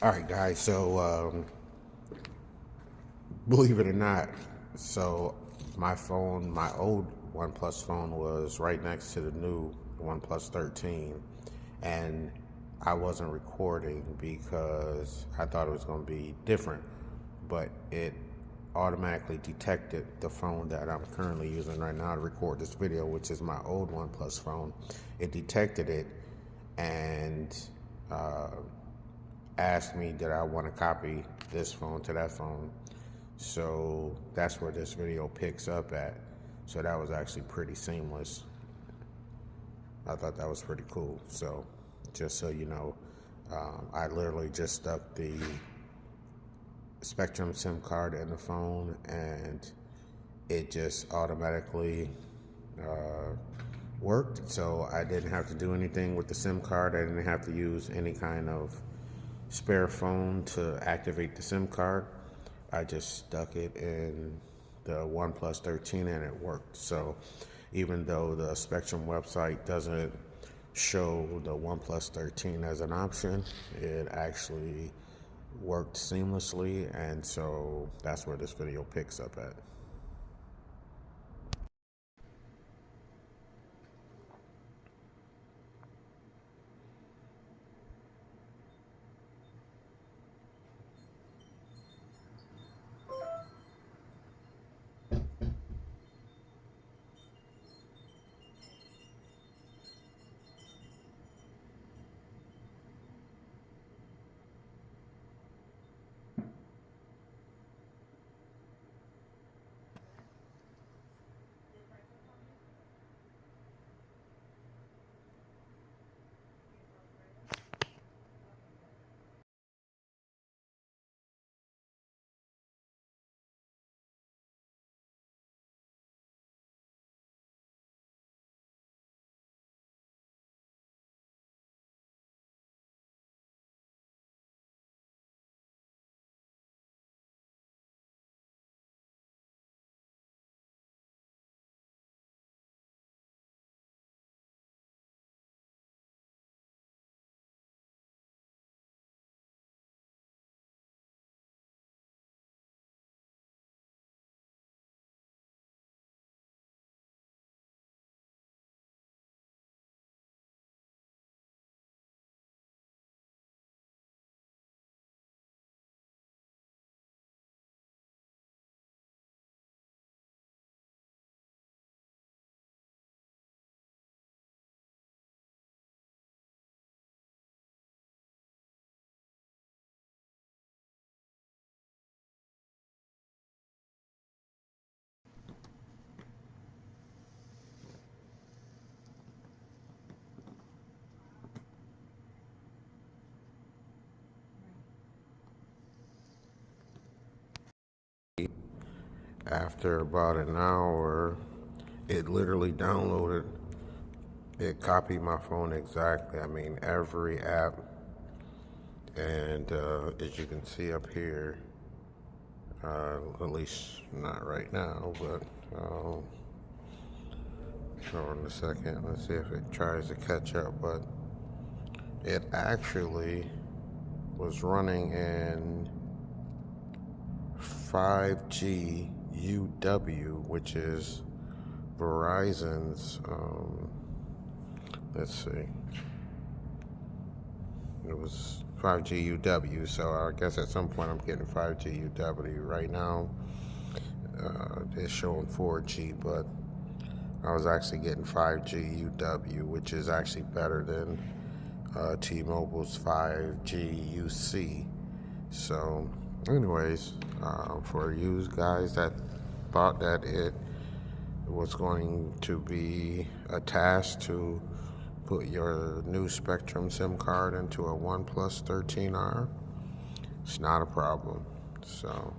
All right, guys. So, believe it or not, so my phone, my old OnePlus phone, was right next to the new OnePlus 13, and I wasn't recording because I thought it was going to be different, but it automatically detected the phone that I'm currently using right now to record this video, which is my old OnePlus phone. It detected it and uh, asked me did I want to copy this phone to that phone. So that's where this video picks up at. So that was actually pretty seamless. I thought that was pretty cool. So just so you know, I literally just stuck the Spectrum SIM card in the phone and it just automatically uh, worked. So I didn't have to do anything with the SIM card. I didn't have to use any kind of spare phone to activate the SIM card. I just stuck it in the OnePlus 13 and it worked. So even though the Spectrum website doesn't show the OnePlus 13 as an option, it actually worked seamlessly, and so that's where this video picks up at. After about an hour, it literally downloaded, it copied my phone exactly. I mean, every app, and as you can see up here, at least not right now, but show in a second. Let's see if it tries to catch up, but it actually was running in 5G UW, which is Verizon's, let's see, it was 5G UW, so I guess at some point I'm getting 5G UW. Right now, it's showing 4G, but I was actually getting 5G UW, which is actually better than T-Mobile's 5G UC. So, anyways, for you guys that thought that it was going to be a task to put your new Spectrum SIM card into a OnePlus 13R, it's not a problem. So